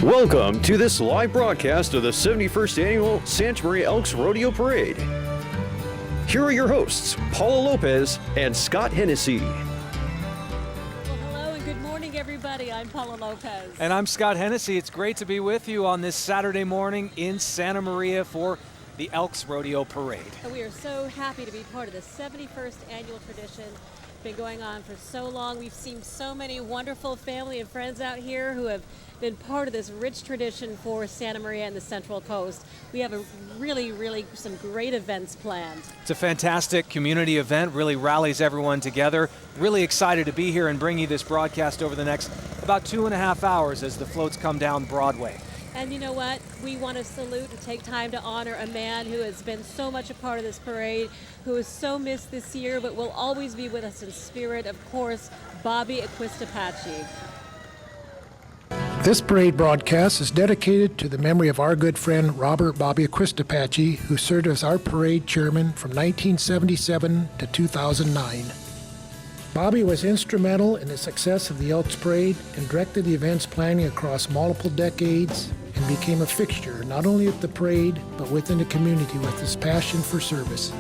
Welcome to this live broadcast of the 71st Annual Santa Maria Elks Rodeo Parade. Here are your hosts, Paula Lopez and Scott Hennessy. Well, hello and good morning, everybody. I'm Paula Lopez. And I'm Scott Hennessy. It's great to be with you on this Saturday morning in Santa Maria for the Elks Rodeo Parade. And we are so happy to be part of the 71st annual tradition. Been going on for so long. We've seen so many wonderful family and friends out here who have been part of this rich tradition for Santa Maria and the Central Coast. We have a really some great events planned. It's a fantastic community event, really rallies everyone together. Really excited to be here and bring you this broadcast over the next about 2.5 hours as the floats come down Broadway. And you know what? We want to salute and take time to honor a man who has been so much a part of this parade, who is so missed this year, but will always be with us in spirit. Of course, Bobby Apache. This parade broadcast is dedicated to the memory of our good friend Robert Bobby Apache, who served as our parade chairman from 1977 to 2009. Bobby was instrumental in the success of the Elks Parade and directed the events planning across multiple decades and became a fixture not only at the parade but within the community with his passion for service.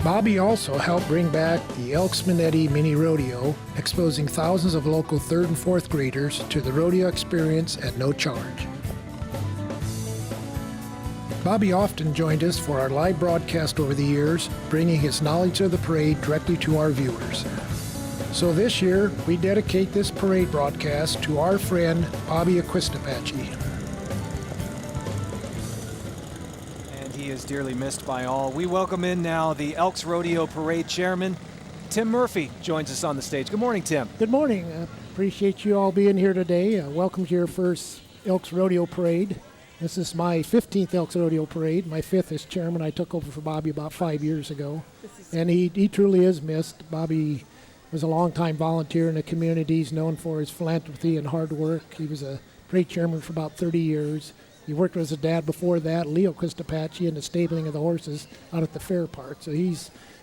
Bobby also helped bring back the Elks Minetti Mini Rodeo, exposing thousands of local 3rd and 4th graders to the rodeo experience at no charge. Bobby often joined us for our live broadcast over the years, bringing his knowledge of the parade directly to our viewers. So this year, we dedicate this parade broadcast to our friend Bobby Apache. He is dearly missed by all. We welcome in now the Elks Rodeo Parade Chairman, Tim Murphy, joins us on the stage. Good morning, Tim. Good morning. Appreciate you all being here today. Welcome to your first Elks Rodeo Parade. This is my 15th Elks Rodeo Parade. My 5th as chairman. I took over for Bobby about 5 years ago. And he truly is missed. Bobby was a longtime volunteer in the community. He's known for his philanthropy and hard work. He was a parade chairman for about 30 years. He worked with his dad before that, Leo Apache, in the stabling of the horses out at the fair park. So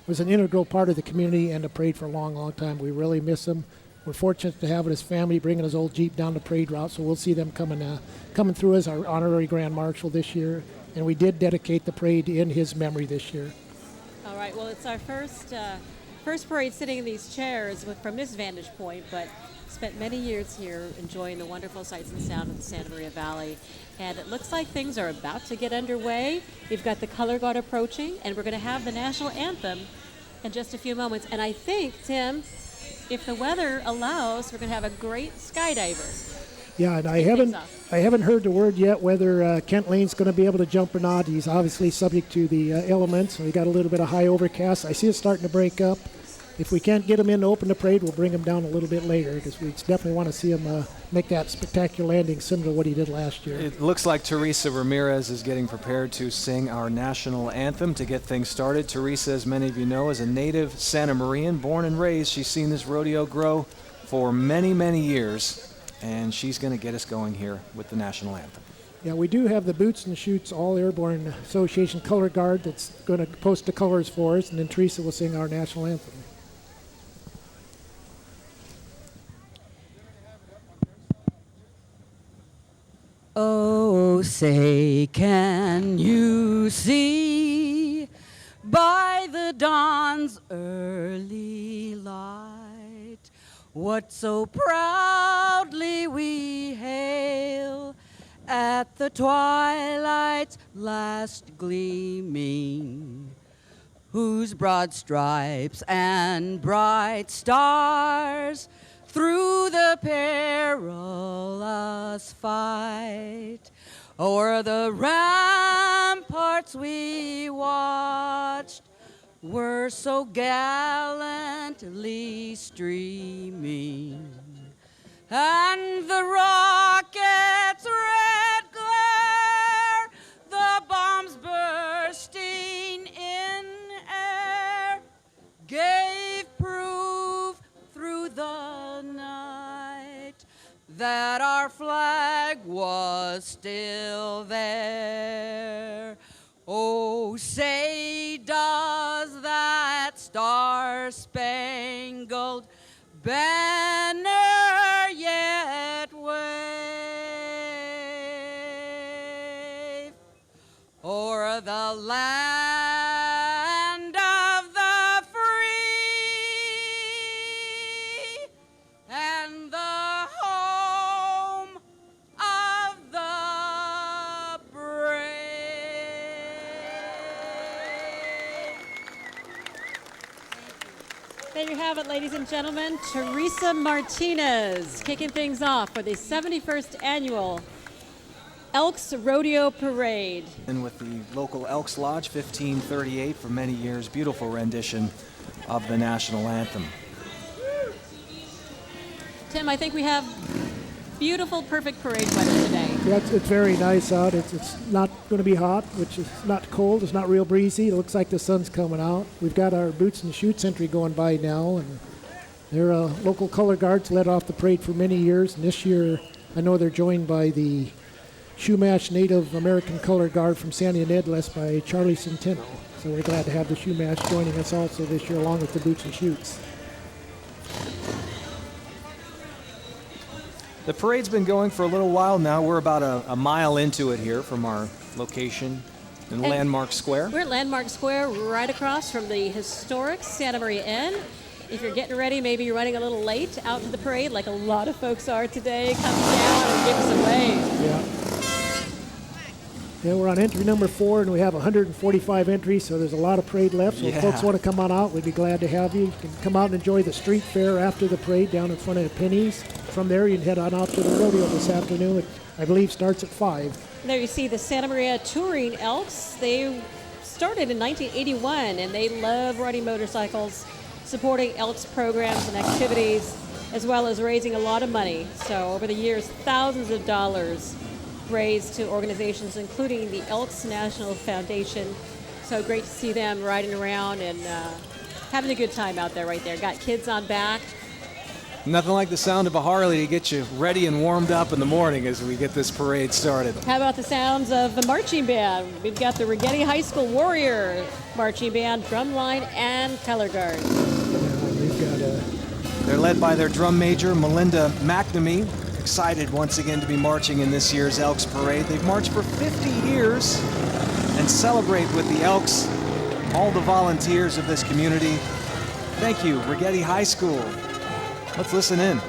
was an integral part of the community and the parade for a long time. We really miss him. We're fortunate to have his family bringing his old Jeep down the parade route, so we'll see them coming through as our honorary Grand Marshal this year. And we did dedicate the parade in his memory this year. All right, well, it's our first parade sitting in these chairs from this vantage point, but spent many years here enjoying the wonderful sights and sound of the Santa Maria Valley. And it looks like things are about to get underway. We've got the color guard approaching, and we're going to have the national anthem in just a few moments. And I think, Tim, if the weather allows, we're going to have a great skydiver. Yeah, and I haven't heard the word yet whether Kent Lane's going to be able to jump or not. He's obviously subject to the elements. We got a little bit of high overcast. I see it starting to break up. If we can't get him in to open the parade, we'll bring him down a little bit later because we definitely want to see him make that spectacular landing similar to what he did last year. It looks like Teresa Ramirez is getting prepared to sing our national anthem to get things started. Teresa, as many of you know, is a native Santa Marian, born and raised. She's seen this rodeo grow for many years, and she's going to get us going here with the national anthem. Yeah, we do have the Boots and Shoots All Airborne Association color guard that's going to post the colors for us, and then Teresa will sing our national anthem. Oh, say, can you see by the dawn's early light what so proudly we hail at the twilight's last gleaming, whose broad stripes and bright stars through the perilous fight o'er the ramparts we watched were so gallantly streaming, and the rocket's red glare, the bombs bursting in air, gave proof through the night that our flag was still there. Oh, say, does that star-spangled banner yet wave? the land of the free and the home of the brave. There you have it, ladies and gentlemen. Teresa Martinez kicking things off for the 71st annual Elks Rodeo Parade. And with the local Elks Lodge, 1538 for many years. Beautiful rendition of the national anthem. Tim, I think we have beautiful, perfect parade weather today. Yeah, it's very nice out. It's not going to be hot, which is not cold. It's not real breezy. It looks like the sun's coming out. We've got our Boots and Shoots entry going by now, and they're local color guards led off the parade for many years. And this year, I know they're joined by the Shumash Native American Color Guard from San Ynez, led by Charlie Centeno. So we're glad to have the Shumash joining us also this year, along with the Boots and Shoots. The parade's been going for a little while now. We're about a mile into it here from our location in Landmark Square. We're at Landmark Square, right across from the historic Santa Maria Inn. If you're getting ready, maybe you're running a little late out to the parade, like a lot of folks are today, come down and give us a wave. Yeah. Yeah, we're on entry number 4, and we have 145 entries, so there's a lot of parade left. So if folks want to come on out, we'd be glad to have you. You can come out and enjoy the street fair after the parade down in front of Penny's. From there, you can head on out to the rodeo this afternoon. It, I believe, starts at 5. There you see the Santa Maria Touring Elks. They started in 1981, and they love riding motorcycles, supporting Elks programs and activities, as well as raising a lot of money. So over the years, thousands of dollars raised to organizations, including the Elks National Foundation. So great to see them riding around and having a good time out there right there. Got kids on back. Nothing like the sound of a Harley to get you ready and warmed up in the morning as we get this parade started. How about the sounds of the marching band? We've got the Rigetti High School Warrior Marching Band, drumline, and color guard. They're led by their drum major, Melinda McNamee. Excited once again to be marching in this year's Elks Parade. They've marched for 50 years and celebrate with the Elks, all the volunteers of this community. Thank you, Rigetti High School. Let's listen in.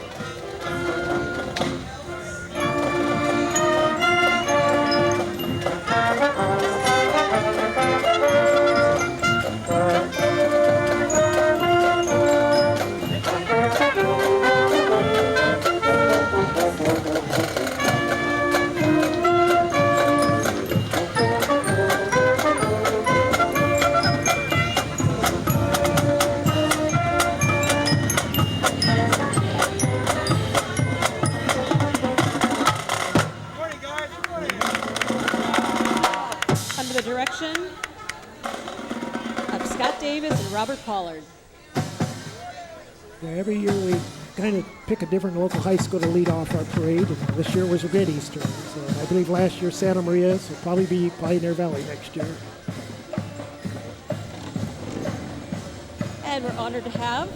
Robert Pollard. Yeah, every year we kind of pick a different local high school to lead off our parade, and this year was Rigetti's turn. So I believe last year Santa Maria, so probably be Pioneer Valley next year. And we're honored to have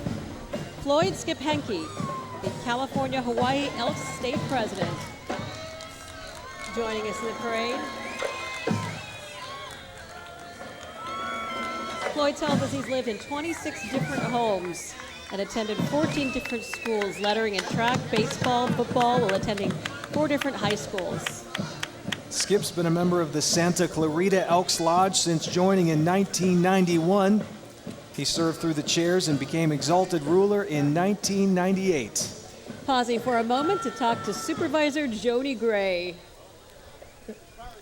Floyd Skip Henke, the California-Hawaii Elks State President, joining us in the parade. Floyd tells us he's lived in 26 different homes and attended 14 different schools, lettering in track, baseball, football, while attending 4 different high schools. Skip's been a member of the Santa Clarita Elks Lodge since joining in 1991. He served through the chairs and became exalted ruler in 1998. Pausing for a moment to talk to Supervisor Joanie Gray.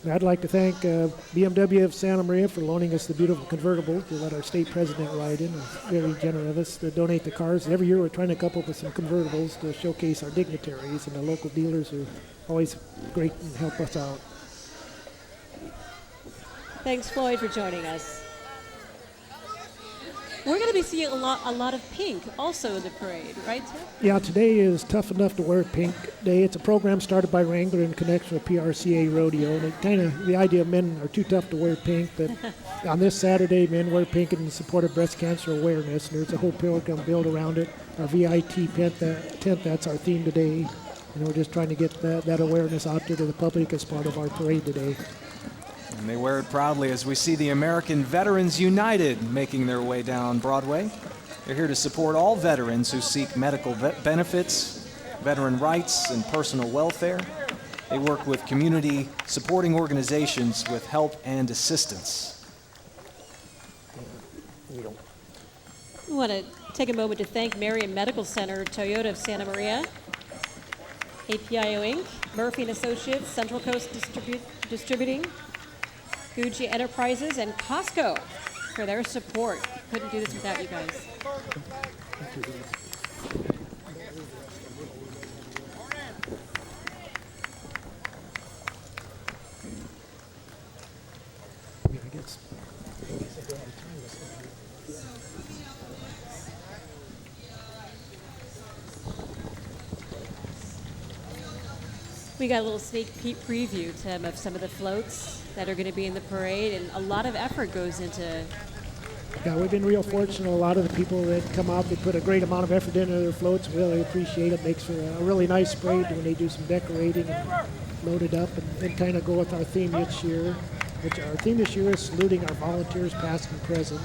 I'd like to thank BMW of Santa Maria for loaning us the beautiful convertible to let our state president ride in. It's very generous to donate the cars. Every year we're trying to come up with some convertibles to showcase our dignitaries, and the local dealers are always great and help us out. Thanks, Floyd, for joining us. We're going to be seeing a lot of pink also in the parade, right, Tim? Yeah, today is Tough Enough to Wear Pink Day. It's a program started by Wrangler in connection with PRCA Rodeo. And it kind of, the idea of men are too tough to wear pink, but on this Saturday, men wear pink in support of breast cancer awareness. And there's a whole program built around it. Our VIT tent, that's our theme today. And we're just trying to get that awareness out there to the public as part of our parade today. And they wear it proudly as we see the American Veterans United making their way down Broadway. They're here to support all veterans who seek medical benefits, veteran rights, and personal welfare. They work with community supporting organizations with help and assistance. We want to take a moment to thank Marion Medical Center, Toyota of Santa Maria, APIO Inc., Murphy & Associates, Central Coast Distributing, Gucci Enterprises, and Costco for their support. Couldn't do this without you guys. We got a little sneak peek preview, Tim, of some of the floats that are going to be in the parade, and a lot of effort goes into. Yeah, we've been real fortunate. A lot of the people that come out, they put a great amount of effort into their floats. Really appreciate it. Makes for a really nice parade when they do some decorating and load it up and kind of go with our theme this year. Which our theme this year is saluting our volunteers, past and present.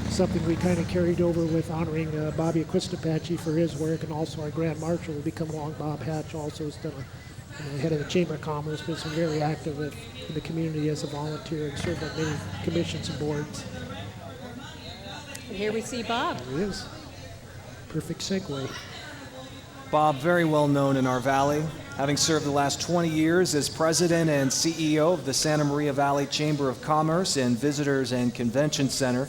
Something we kind of carried over with honoring Bobby Apache for his work, and also our Grand Marshal will be coming along. Bob Hatch also is done head of the Chamber of Commerce, been very active in the community as a volunteer and served on many commissions and boards. And here we see Bob. There he is. Perfect segue. Bob, very well known in our valley, having served the last 20 years as president and CEO of the Santa Maria Valley Chamber of Commerce and Visitors and Convention Center.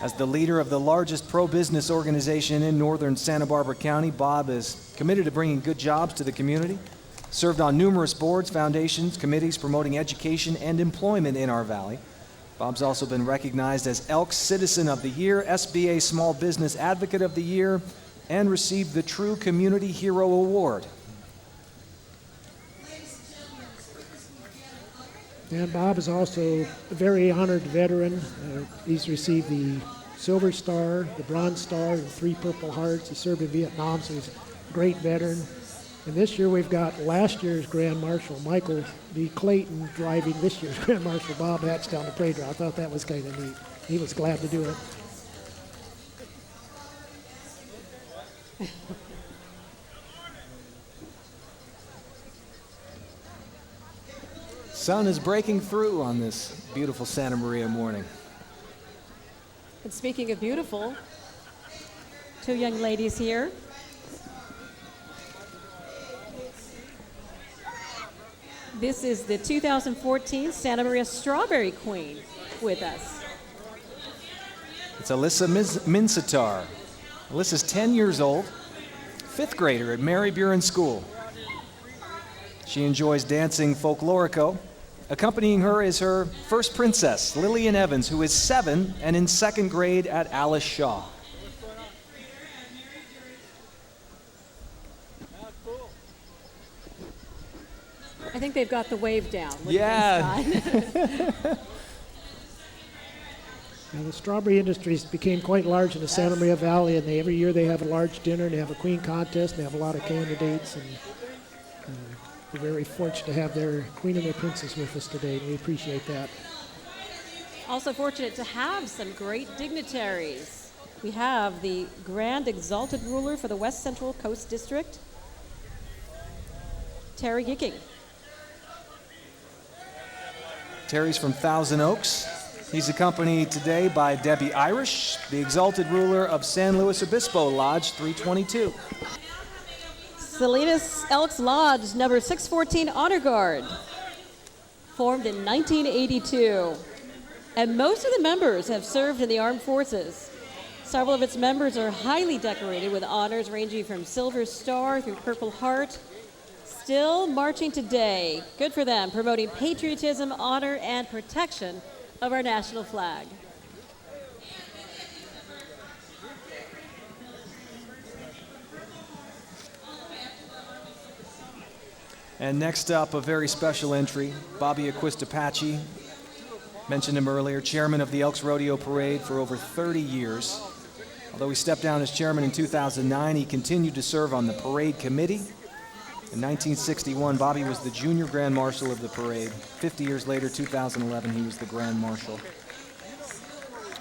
As the leader of the largest pro-business organization in northern Santa Barbara County, Bob is committed to bringing good jobs to the community, served on numerous boards, foundations, committees promoting education and employment in our valley. Bob's also been recognized as Elks Citizen of the Year, SBA Small Business Advocate of the Year, and received the True Community Hero Award. And Bob is also a very honored veteran. He's received the Silver Star, the Bronze Star, and 3 Purple Hearts. He served in Vietnam, so he's a great veteran. And this year we've got last year's Grand Marshal, Michael B. Clayton, driving this year's Grand Marshal, Bob Hatch, down the parade route. I thought that was kind of neat. He was glad to do it. Sun is breaking through on this beautiful Santa Maria morning. And speaking of beautiful, 2 young ladies here. This is the 2014 Santa Maria Strawberry Queen with us. It's Alyssa Minsitar. Alyssa's 10 years old, 5th grader at Mary Buren School. She enjoys dancing folklorico. Accompanying her is her first princess, Lillian Evans, who is 7 and in 2nd grade at Alice Shaw. I think they've got the wave down. Yeah. Now, the strawberry industries became quite large in the Santa Maria Valley, and every year they have a large dinner, and they have a queen contest, and they have a lot of candidates, and we're very fortunate to have their queen and their princess with us today, and we appreciate that. Also fortunate to have some great dignitaries. We have the Grand Exalted Ruler for the West Central Coast District, Terry Gicking. Terry's from Thousand Oaks. He's accompanied today by Debbie Irish, the Exalted Ruler of San Luis Obispo Lodge 322. Salinas Elks Lodge number 614 Honor Guard, formed in 1982. And most of the members have served in the armed forces. Several of its members are highly decorated with honors ranging from Silver Star through Purple Heart. Still marching today, good for them, promoting patriotism, honor, and protection of our national flag. And next up, a very special entry, Bobby Apache. Mentioned him earlier, chairman of the Elks Rodeo Parade for over 30 years. Although he stepped down as chairman in 2009, he continued to serve on the parade committee. In 1961, Bobby was the junior grand marshal of the parade. 50 years later, 2011, he was the grand marshal.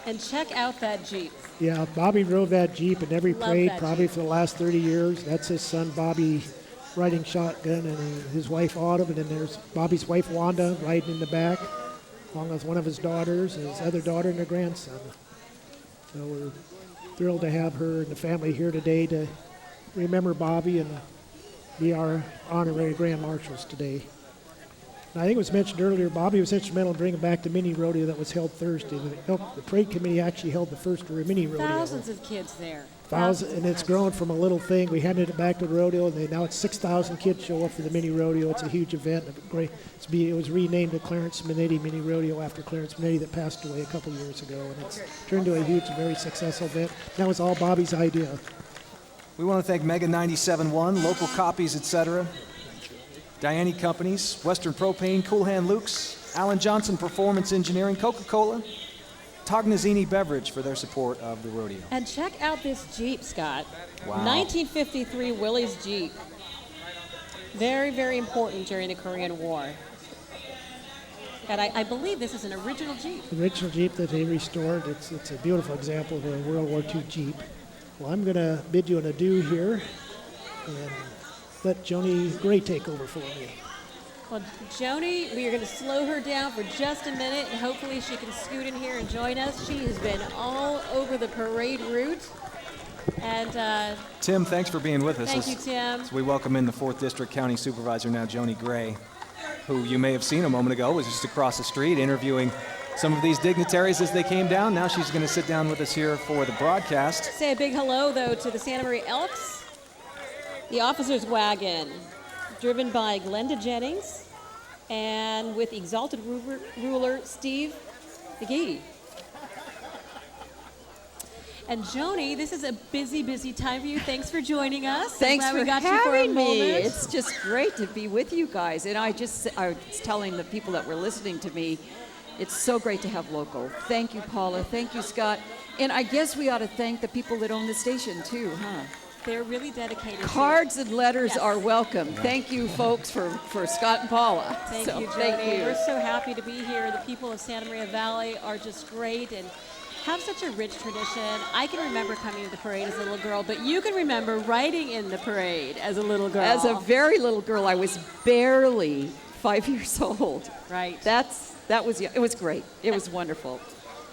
And check out that Jeep. Yeah, Bobby drove that Jeep in every Love parade that probably Jeep. for the last 30 years. That's his son Bobby riding shotgun, and his wife Autumn, and then there's Bobby's wife Wanda riding in the back, along with one of his daughters, his other daughter, and their grandson. So we're thrilled to have her and the family here today to remember Bobby and be our honorary grand marshals today. And I think it was mentioned earlier, Bobby was instrumental in bringing back the mini rodeo that was held Thursday. The parade committee actually held the first mini rodeo. Thousands of kids there. And it's grown from a little thing. We handed it back to the rodeo, and now it's 6,000 kids show up for the mini rodeo. It's a huge event. It was renamed the Clarence Minetti Mini Rodeo after Clarence Minetti that passed away a couple years ago, and it's turned into a huge, very successful event. That was all Bobby's idea. We want to thank Mega 97.1, local copies, etc., Diane Companies, Western Propane, Cool Hand Luke's, Alan Johnson Performance Engineering, Coca-Cola, Tognazini Beverage for their support of the rodeo. And check out this Jeep, Scott. Wow. 1953 Willys Jeep. Very, very important during the Korean War. And I believe this is an original Jeep. The original Jeep that they restored, it's a beautiful example of a World War II Jeep. Well, I'm going to bid you an adieu here and let Joanie Gray take over for me. Well, Joanie, we are going to slow her down for just a minute, and hopefully she can scoot in here and join us. She has been all over the parade route. And Tim, thanks for being with us. thank you, Tim. So we welcome in the 4th District County Supervisor now, Joanie Gray, who you may have seen a moment ago was just across the street interviewing some of these dignitaries as they came down. Now she's going to sit down with us here for the broadcast. Say a big hello, though, to the Santa Maria Elks. The officer's wagon, driven by Glenda Jennings, and with Exalted Ruler Steve McGee. And Joanie, this is a busy, busy time for you. Thanks for joining us. Thanks I'm glad for we got you for a having me. moment. It's just great to be with you guys. And I was telling the people that were listening to me, it's so great to have local. Thank you, Paula. Thank you, Scott. And I guess we ought to thank the people that own the station, too, huh? They're really dedicated. Cards and letters Yes. are welcome. Thank you, folks, for Scott and Paula. Thank So, you, Joanie. thank you. We're so happy to be here. The people of Santa Maria Valley are just great and have such a rich tradition. I can remember coming to the parade as a little girl, but you can remember riding in the parade as a little girl. As a very little girl, I was barely 5 years old. Right. It was great. It was wonderful.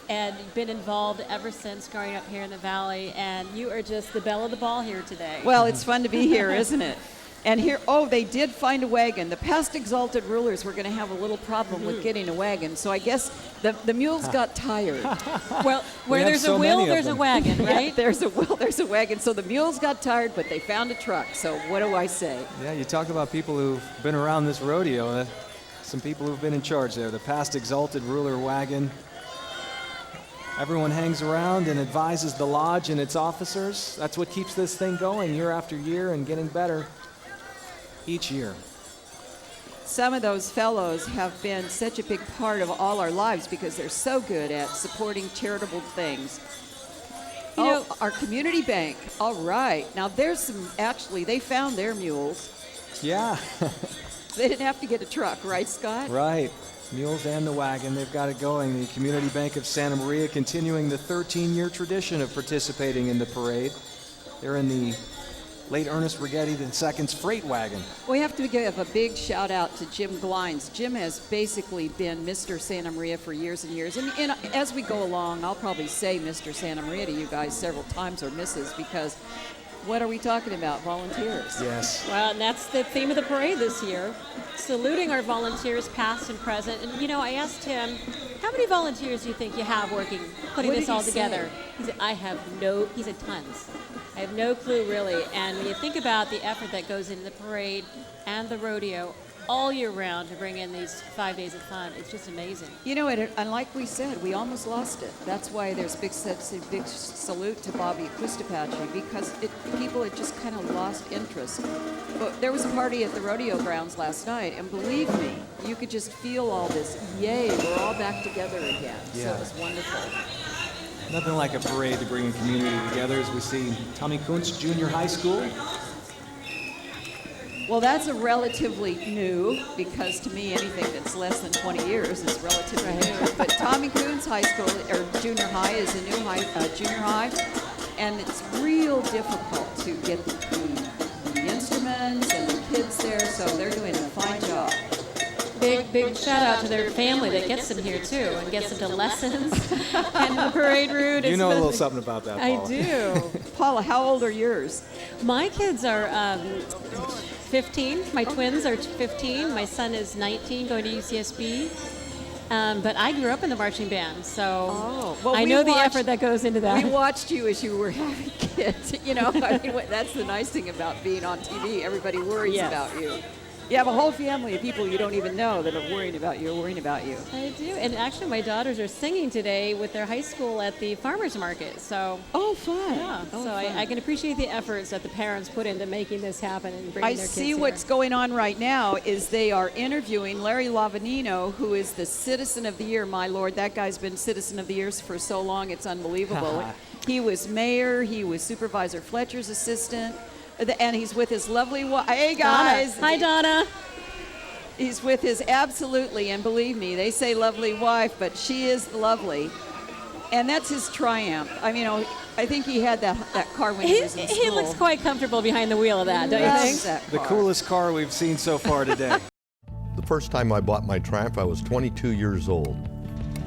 And been involved ever since growing up here in the Valley, and you are just the belle of the ball here today. Well, it's fun to be here, isn't it? And here, they did find a wagon. The past exalted rulers were going to have a little problem with getting a wagon, so I guess the mules got tired. Well, where have there's so a wheel, many of there's a them. wagon, right? Yeah, there's a wagon. So the mules got tired, but they found a truck. So what do I say? Yeah, you talk about people who've been around this rodeo. Some people who've been in charge there. The past Exalted Ruler wagon. Everyone hangs around and advises the lodge and its officers. That's what keeps this thing going year after year and getting better each year. Some of those fellows have been such a big part of all our lives because they're so good at supporting charitable things. You know, Our community bank. All right. Now there's they found their mules. Yeah, They didn't have to get a truck, right, Scott? right. Mules and the wagon, they've got it going. The Community Bank of Santa Maria continuing the 13-year tradition of participating in the parade. They're in the late Ernest Rigetti II's freight wagon. We have to give a big shout out to Jim Glines. Jim has basically been Mr. Santa Maria for years and years. And as we go along, I'll probably say Mr. Santa Maria to you guys several times, or Mrs., because what are we talking about? Volunteers. Yes. Well, and that's the theme of the parade this year, saluting our volunteers past and present. And, I asked him, how many volunteers do you think you have putting What this did all he together? say? He said, he said tons. I have no clue, really. And when you think about the effort that goes into the parade and the rodeo all year round to bring in these 5 days of fun, it's just amazing. And like we said, we almost lost it. That's why there's big salute to Bobby Apache, because people had just kind of lost interest. But there was a party at the rodeo grounds last night, and believe me, you could just feel all this, yay, we're all back together again. So Yeah. it was wonderful. Nothing like a parade to bring a community together, as we see Tommy Kuntz Junior High School Well, that's a relatively new, because to me anything that's less than 20 years is relatively new. But Tommy Kuhn's high school, or junior high, is a new junior high, and it's real difficult to get the instruments and the kids there, so they're doing a fine job. Big shout out to their family that gets them here too and gets them to lessons and the parade route. You know a little something about that, Paula. I do. Paula, how old are yours? My kids are 15. My twins are 15. My son is 19, going to UCSB. But I grew up in the marching band, so I know the effort that goes into that. We watched you as you were having kids. You know, I mean, that's the nice thing about being on TV. Everybody worries about you. You have a whole family of people you don't even know that are worrying about you. I do, and actually my daughters are singing today with their high school at the farmers market. So fun. Yeah, fun. I can appreciate the efforts that the parents put into making this happen and bringing their kids see here. what's going on right now is they are interviewing Larry Lavanino, who is the Citizen of the Year. My Lord, that guy's been Citizen of the Year for so long, it's unbelievable. He was mayor, he was Supervisor Fletcher's assistant, and he's with his lovely wife. Hey, guys. Donna. Hi, Donna. He's with his absolutely, and believe me, they say lovely wife, but she is lovely. And that's his triumph. I mean, I think he had that car when he was in school. He looks quite comfortable behind the wheel of that, don't you think? The coolest car we've seen so far today. The first time I bought my Triumph, I was 22 years old.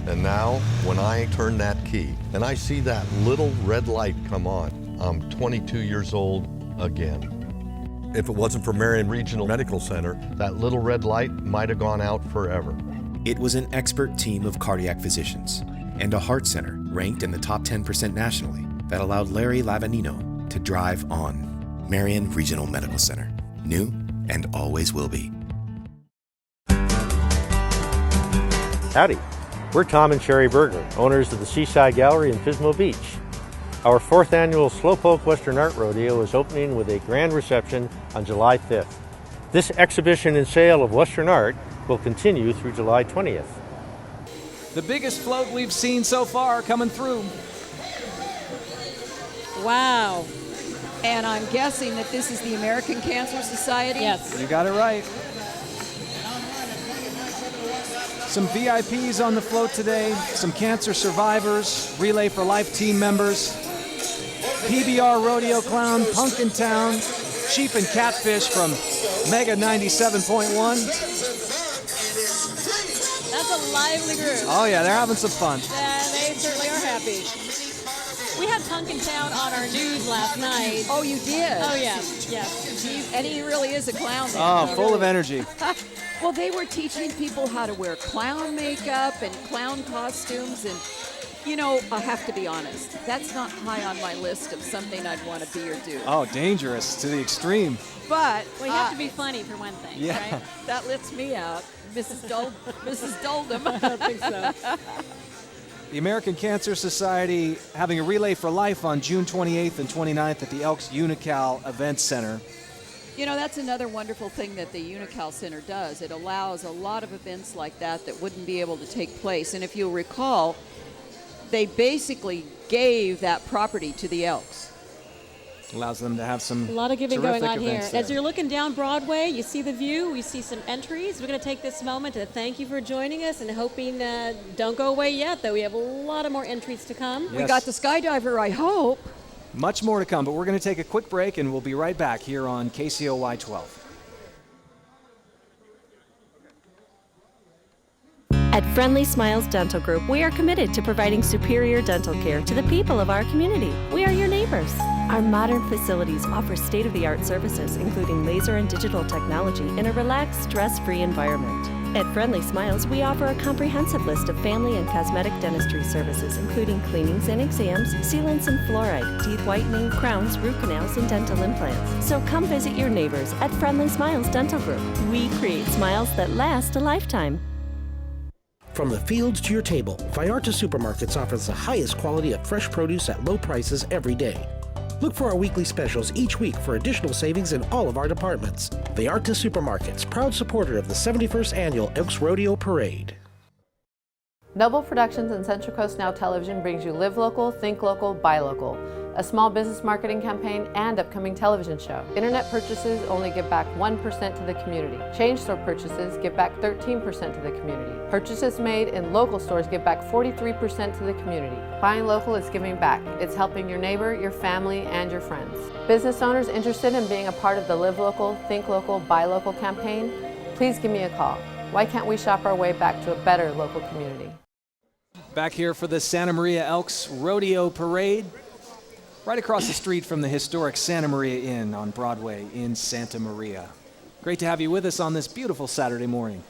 And now, when I turn that key and I see that little red light come on, I'm 22 years old again. If it wasn't for Marion Regional Medical Center, that little red light might have gone out forever. It was an expert team of cardiac physicians and a heart center ranked in the top 10% nationally that allowed Larry Lavanino to drive on. Marion Regional Medical Center. New and always will be. Howdy. We're Tom and Sherry Berger, owners of the Seaside Gallery in Pismo Beach. Our 4th annual Slowpoke Western Art Rodeo is opening with a grand reception on July 5th. This exhibition and sale of Western art will continue through July 20th. The biggest float we've seen so far coming through. Wow. And I'm guessing that this is the American Cancer Society? Yes. You got it right. Some VIPs on the float today, some cancer survivors, Relay for Life team members, PBR Rodeo Clown, Pumpkin Town, Sheep and Catfish from Mega 97.1. That's a lively group. Oh yeah, they're having some fun. They certainly are happy. We had Pumpkin Town on our news last night. Oh, you did? Oh, yes. And he really is a clown then. Oh, full of energy. Well, they were teaching people how to wear clown makeup and clown costumes. And, you know, I have to be honest, that's not high on my list of something I'd want to be or do. Oh, dangerous to the extreme. But we have to be funny for one thing, right? That lets me out. Mrs. Doldum. I don't think so. The American Cancer Society having a Relay for Life on June 28th and 29th at the Elks Unical Event Center. You know, that's another wonderful thing that the Unical Center does. It allows a lot of events like that wouldn't be able to take place. And if you'll recall, they basically gave that property to the Elks. Allows them to have some a lot of giving going on here. There. As you're looking down Broadway, you see the view. We see some entries. We're going to take this moment to thank you for joining us and hoping don't go away yet, though. We have a lot of more entries to come. Yes. We got the skydiver, I hope. Much more to come, but we're going to take a quick break, and we'll be right back here on KCOY 12. At Friendly Smiles Dental Group, we are committed to providing superior dental care to the people of our community. We are your neighbors. Our modern facilities offer state-of-the-art services, including laser and digital technology, in a relaxed, stress-free environment. At Friendly Smiles, we offer a comprehensive list of family and cosmetic dentistry services, including cleanings and exams, sealants and fluoride, teeth whitening, crowns, root canals, and dental implants. So come visit your neighbors at Friendly Smiles Dental Group. We create smiles that last a lifetime. From the fields to your table, Vallarta Supermarkets offers the highest quality of fresh produce at low prices every day. Look for our weekly specials each week for additional savings in all of our departments. Vallarta Supermarkets, proud supporter of the 71st Annual Elks Rodeo Parade. Noble Productions and Central Coast Now Television brings you Live Local, Think Local, Buy Local, a small business marketing campaign, and upcoming television show. Internet purchases only give back 1% to the community. Chain store purchases give back 13% to the community. Purchases made in local stores give back 43% to the community. Buying local is giving back. It's helping your neighbor, your family, and your friends. Business owners interested in being a part of the Live Local, Think Local, Buy Local campaign, please give me a call. Why can't we shop our way back to a better local community? Back here for the Santa Maria Elks Rodeo Parade, right across the street from the historic Santa Maria Inn on Broadway in Santa Maria. Great to have you with us on this beautiful Saturday morning.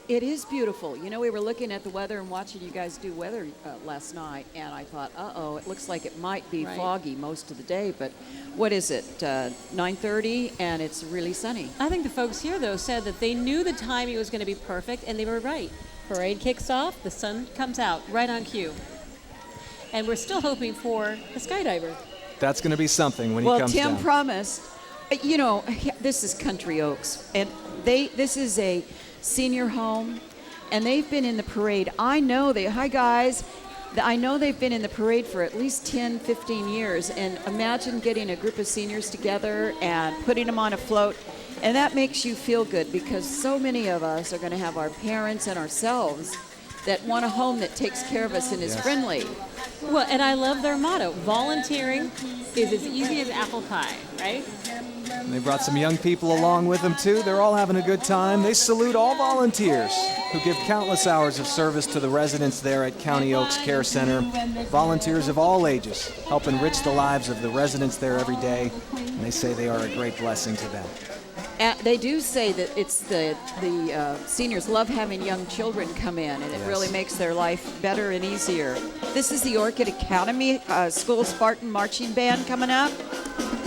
It is beautiful. You know, we were looking at the weather and watching you guys do weather last night, and I thought, uh-oh, it looks like it might be foggy most of the day, but what is it, 9:30, and it's really sunny. I think the folks here, though, said that they knew the timing was going to be perfect, and they were right. Parade kicks off, the sun comes out right on cue. And we're still hoping for a skydiver. That's going to be something when he comes down. Well, Tim promised. You know, this is Country Oaks, and this is a senior home, and they've been in the parade. I know hi guys. I know they've been in the parade for at least 10, 15 years, and imagine getting a group of seniors together and putting them on a float, and that makes you feel good because so many of us are going to have our parents and ourselves that want a home that takes care of us and is friendly. Well, and I love their motto, volunteering is as easy as apple pie, right? And they brought some young people along with them, too. They're all having a good time. They salute all volunteers who give countless hours of service to the residents there at County Oaks Care Center. Volunteers of all ages help enrich the lives of the residents there every day, and they say they are a great blessing to them. They do say that it's the seniors love having young children come in, and it really makes their life better and easier. This is the Orchid Academy School Spartan Marching Band coming up.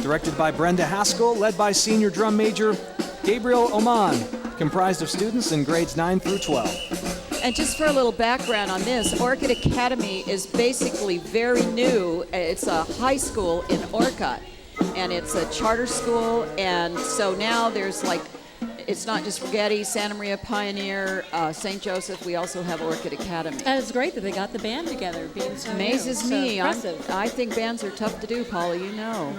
Directed by Brenda Haskell, led by senior drum major Gabriel Oman, comprised of students in grades 9 through 12. And just for a little background on this, Orchid Academy is basically very new. It's a high school in Orcutt, and it's a charter school, and so now there's it's not just Getty, Santa Maria Pioneer, St. Joseph, we also have Orchid Academy. And it's great that they got the band together, being so Amazes new. me. So impressive. I think bands are tough to do, Paula, you know.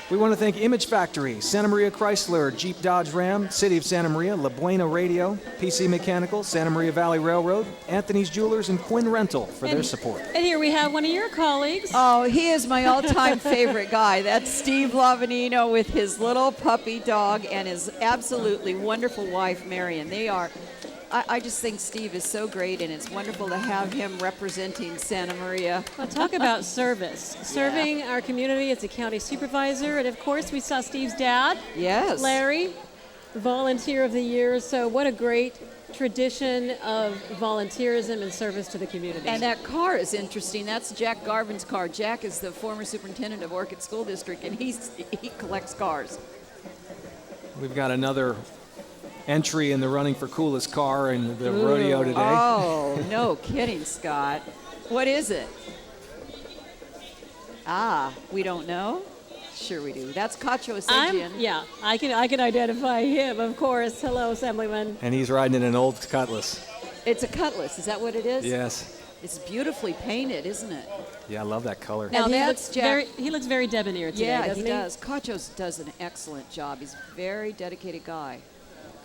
We want to thank Image Factory, Santa Maria Chrysler, Jeep Dodge Ram, City of Santa Maria, La Buena Radio, PC Mechanical, Santa Maria Valley Railroad, Anthony's Jewelers, and Quinn Rental for their support. And here we have one of your colleagues. Oh, he is my all-time favorite guy. That's Steve Lavanino with his little puppy dog and his absolutely wonderful wife, Marion. I just think Steve is so great, and it's wonderful to have him representing Santa Maria. Well, talk about service. Serving our community as a county supervisor. And, of course, we saw Steve's dad, Larry, volunteer of the year. So what a great tradition of volunteerism and service to the community. And that car is interesting. That's Jack Garvin's car. Jack is the former superintendent of Orchid School District, and he collects cars. We've got another entry in the running for coolest car in the rodeo today. Oh, no kidding, Scott. What is it? We don't know? Sure we do. That's Cacho Asajian. I can identify him, of course. Hello, Assemblyman. And he's riding in an old Cutlass. It's a Cutlass. Is that what it is? Yes. It's beautifully painted, isn't it? Yeah, I love that color. Now that's Jack. He looks very debonair today, doesn't he? Yeah, he does. Cacho does an excellent job. He's a very dedicated guy.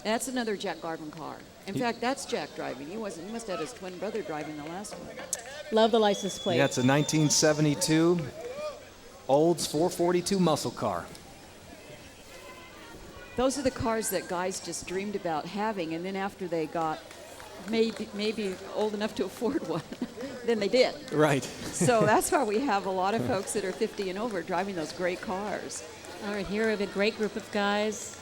That's another Jack Garvin car. In fact, that's Jack driving. He must have had his twin brother driving the last one. Love the license plate. Yeah, it's a 1972 Olds 442 muscle car. Those are the cars that guys just dreamed about having, and then after they got maybe old enough to afford one, then they did. Right. So that's why we have a lot of folks that are 50 and over driving those great cars. All right, here we have a great group of guys.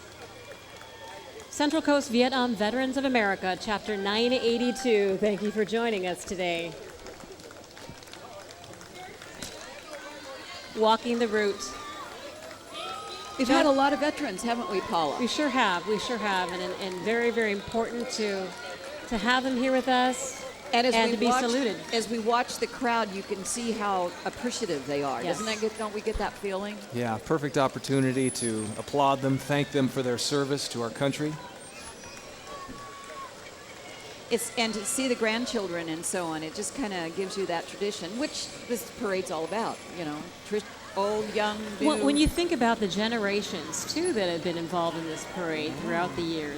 Central Coast Vietnam Veterans of America, Chapter 982. Thank you for joining us today. Walking the route. We've had a lot of veterans, haven't we, Paula? We sure have. And very, very important to have them here with us and to be saluted. As we watch the crowd, you can see how appreciative they are. Yes. Don't we get that feeling? Yeah, perfect opportunity to applaud them, thank them for their service to our country. and to see the grandchildren and so on, it just kind of gives you that tradition, which this parade's all about. You know, old, young, new. When you think about the generations too that have been involved in this parade throughout the years,